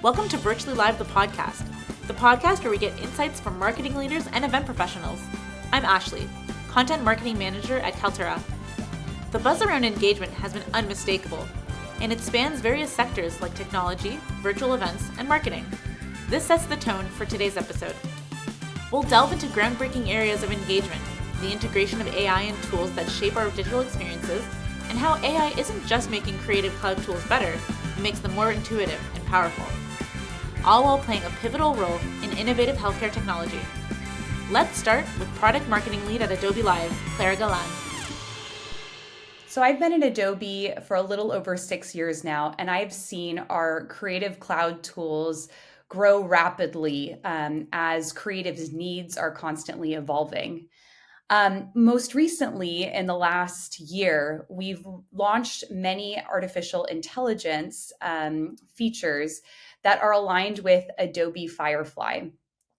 Welcome to Virtually Live, the podcast where we get insights from marketing leaders and event professionals. I'm Ashley, Content Marketing Manager at Clara. The buzz around engagement has been unmistakable, and it spans various sectors like technology, virtual events, and marketing. This sets the tone for today's episode. We'll delve into groundbreaking areas of engagement, the integration of AI and tools that shape our digital experiences, and how AI isn't just making creative cloud tools better, it makes them more intuitive and powerful, all while playing a pivotal role in innovative healthcare technology. Let's start with Product Marketing Lead at Adobe Live, Clara Galán. So I've been at Adobe for a little over 6 years now, and I've seen our creative cloud tools grow rapidly as creatives' needs are constantly evolving. Most recently, in the last year, we've launched many artificial intelligence features that are aligned with Adobe Firefly.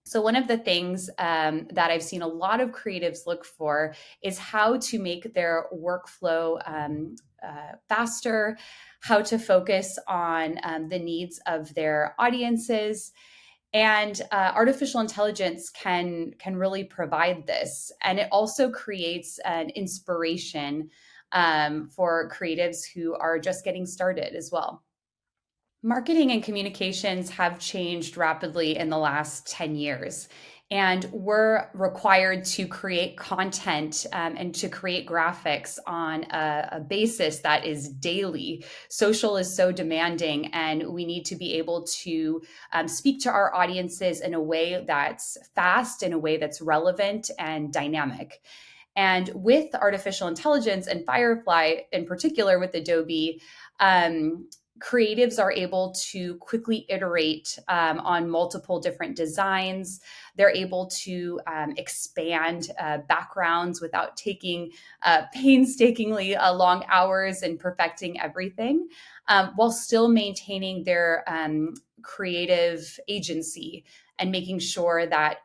So one of the things that I've seen a lot of creatives look for is how to make their workflow faster, how to focus on the needs of their audiences. And artificial intelligence can really provide this. And it also creates an inspiration for creatives who are just getting started as well. Marketing and communications have changed rapidly in the last 10 years. And we're required to create content and to create graphics on a basis that is daily. Social is so demanding, and we need to be able to speak to our audiences in a way that's fast, in a way that's relevant and dynamic. And with artificial intelligence and Firefly, in particular with Adobe, creatives are able to quickly iterate on multiple different designs. They're able to expand backgrounds without taking painstakingly long hours and perfecting everything, while still maintaining their creative agency and making sure that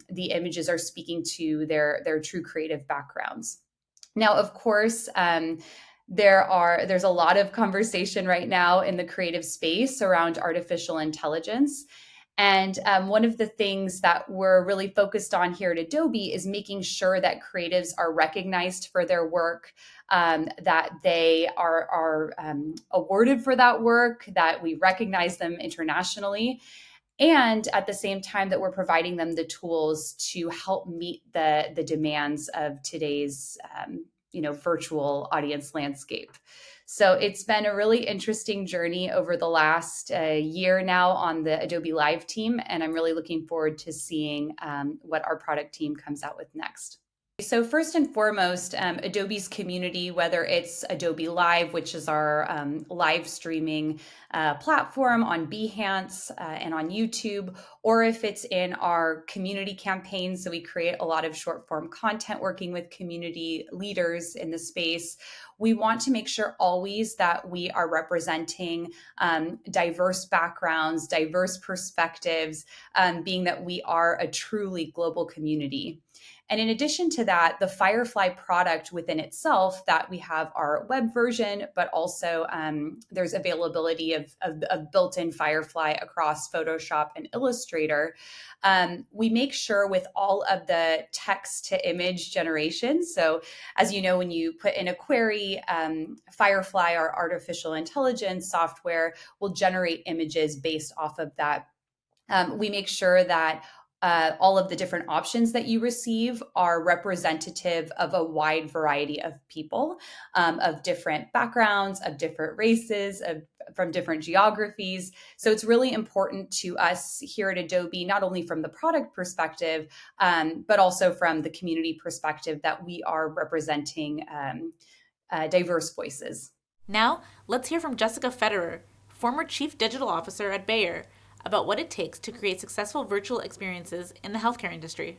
the images are speaking to their true creative backgrounds. Now, of course, there's a lot of conversation right now in the creative space around artificial intelligence. And one of the things that we're really focused on here at Adobe is making sure that creatives are recognized for their work, that they are awarded for that work, that we recognize them internationally. And at the same time that we're providing them the tools to help meet the demands of today's virtual audience landscape. So it's been a really interesting journey over the last year now on the Adobe Live team, and I'm really looking forward to seeing what our product team comes out with next. So first and foremost, Adobe's community, whether it's Adobe Live, which is our live streaming platform on Behance and on YouTube, or if it's in our community campaigns. So we create a lot of short form content working with community leaders in the space. We want to make sure always that we are representing diverse backgrounds, diverse perspectives, being that we are a truly global community. And in addition to that, the Firefly product within itself, that we have our web version, but also there's availability of built-in Firefly across Photoshop and Illustrator. We make sure with all of the text to image generation. So as you know, when you put in a query, Firefly, our artificial intelligence software, will generate images based off of that. We make sure that all of the different options that you receive are representative of a wide variety of people, of different backgrounds, of different races, from different geographies. So it's really important to us here at Adobe, not only from the product perspective, but also from the community perspective, that we are representing diverse voices. Now, let's hear from Jessica Federer, former Chief Digital Officer at Bayer, about what it takes to create successful virtual experiences in the healthcare industry.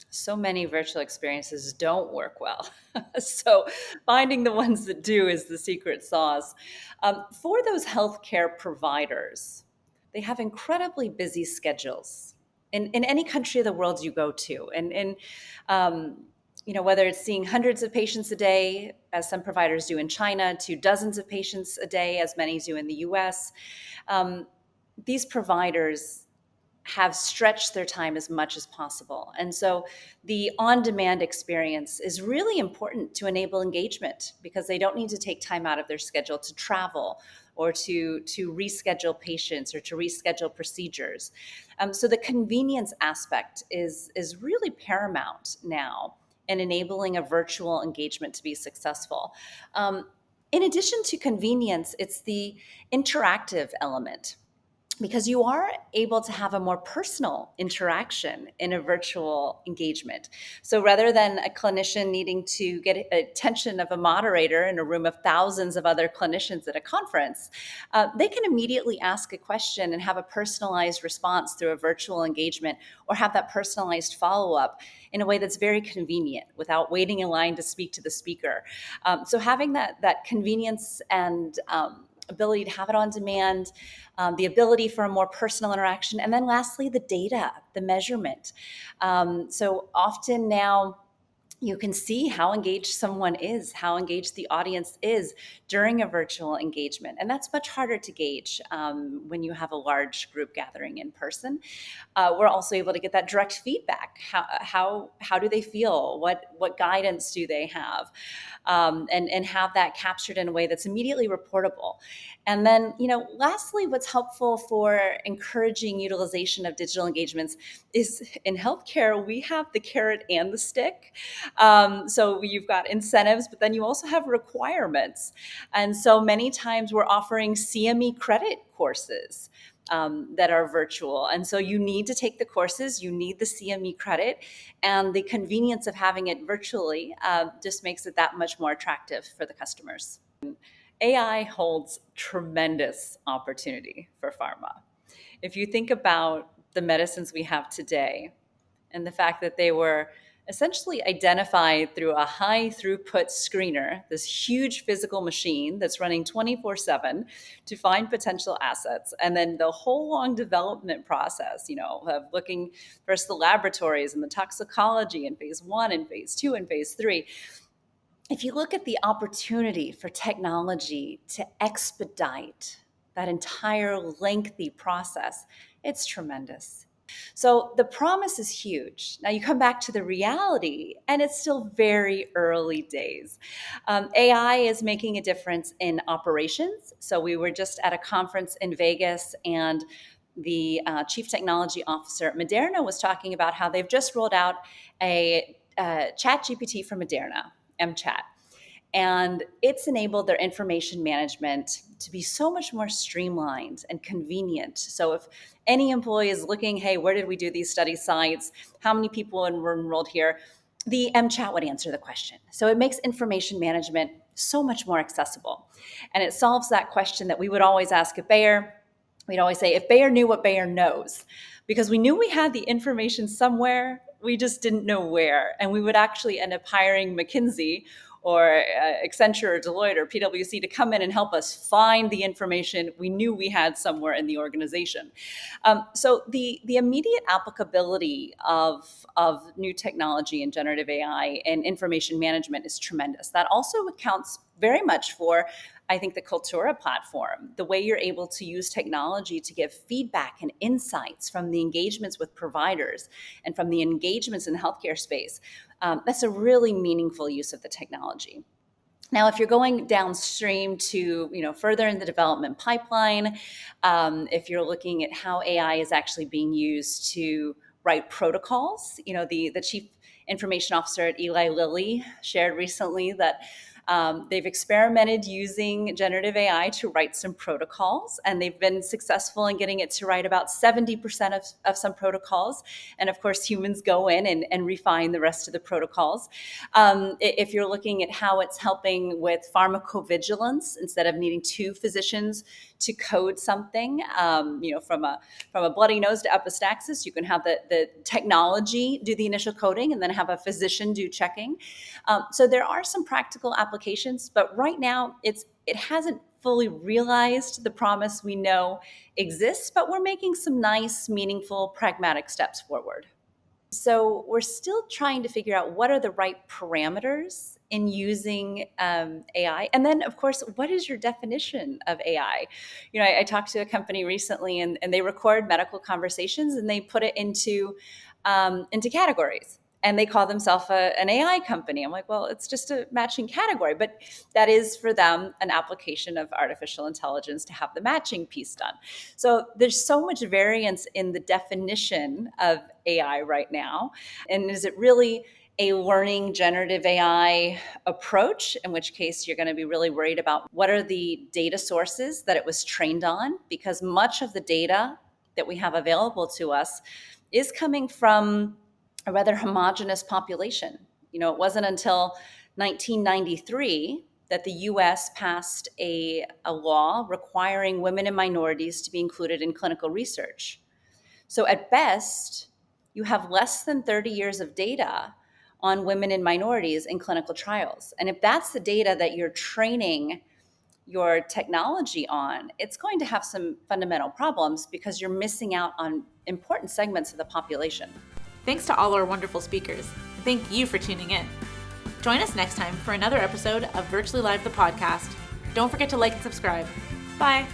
So many virtual experiences don't work well. So finding the ones that do is the secret sauce. For those healthcare providers, they have incredibly busy schedules in any country of the world you go to. And whether it's seeing hundreds of patients a day, as some providers do in China, to dozens of patients a day, as many do in the US. these providers have stretched their time as much as possible. And so the on-demand experience is really important to enable engagement because they don't need to take time out of their schedule to travel or to reschedule patients or to reschedule procedures. So the convenience aspect is really paramount now in enabling a virtual engagement to be successful. In addition to convenience, it's the interactive element, because you are able to have a more personal interaction in a virtual engagement. So rather than a clinician needing to get attention of a moderator in a room of thousands of other clinicians at a conference, they can immediately ask a question and have a personalized response through a virtual engagement, or have that personalized follow-up in a way that's very convenient without waiting in line to speak to the speaker. So having that convenience and ability to have it on demand, the ability for a more personal interaction, and then lastly, the data, the measurement. So often now, you can see how engaged someone is, how engaged the audience is during a virtual engagement. And that's much harder to gauge when you have a large group gathering in person. We're also able to get that direct feedback. How do they feel? What guidance do they have? And have that captured in a way that's immediately reportable. And then, lastly, what's helpful for encouraging utilization of digital engagements is, in healthcare, we have the carrot and the stick. So you've got incentives, but then you also have requirements. And so many times we're offering CME credit courses that are virtual. And so you need to take the courses, you need the CME credit, and the convenience of having it virtually just makes it that much more attractive for the customers. AI holds tremendous opportunity for pharma. If you think about the medicines we have today and the fact that they were essentially identified through a high throughput screener, this huge physical machine that's running 24/7 to find potential assets. And then the whole long development process, of looking first the laboratories and the toxicology in phase 1 and phase 2 and phase 3. If you look at the opportunity for technology to expedite that entire lengthy process, it's tremendous. So the promise is huge. Now you come back to the reality, and it's still very early days. AI is making a difference in operations. So we were just at a conference in Vegas, and the chief technology officer at Moderna was talking about how they've just rolled out a chat GPT for Moderna, MChat. And it's enabled their information management to be so much more streamlined and convenient. So if any employee is looking, hey, where did we do these study sites? How many people were enrolled here? The MChat would answer the question. So it makes information management so much more accessible. And it solves that question that we would always ask at Bayer. We'd always say, if Bayer knew what Bayer knows, because we knew we had the information somewhere, we just didn't know where. And we would actually end up hiring McKinsey or Accenture or Deloitte or PwC to come in and help us find the information we knew we had somewhere in the organization. So the immediate applicability of new technology and generative AI and information management is tremendous. That also accounts very much for, I think, the Cultura platform, the way you're able to use technology to give feedback and insights from the engagements with providers and from the engagements in the healthcare space. That's a really meaningful use of the technology. Now, if you're going downstream to, further in the development pipeline, if you're looking at how AI is actually being used to write protocols, the chief information officer at Eli Lilly shared recently that they've experimented using generative AI to write some protocols, and they've been successful in getting it to write about 70% of some protocols. And of course, humans go in and refine the rest of the protocols. If you're looking at how it's helping with pharmacovigilance, instead of needing two physicians to code something, from a bloody nose to epistaxis, you can have the technology do the initial coding and then have a physician do checking. So there are some practical applications, but right now it hasn't fully realized the promise we know exists, but we're making some nice, meaningful, pragmatic steps forward. So we're still trying to figure out what are the right parameters in using AI. And then, of course, what is your definition of AI? I talked to a company recently, and they record medical conversations, and they put it into categories. And they call themselves an AI company. I'm like, well, it's just a matching category. But that is for them an application of artificial intelligence to have the matching piece done. So there's so much variance in the definition of AI right now. And is it really a learning generative AI approach, in which case you're going to be really worried about what are the data sources that it was trained on? Because much of the data that we have available to us is coming from a rather homogenous population. It wasn't until 1993 that the US passed a law requiring women and minorities to be included in clinical research. So at best, you have less than 30 years of data on women and minorities in clinical trials. And if that's the data that you're training your technology on, it's going to have some fundamental problems because you're missing out on important segments of the population. Thanks to all our wonderful speakers. Thank you for tuning in. Join us next time for another episode of Virtually Live the podcast. Don't forget to like and subscribe. Bye.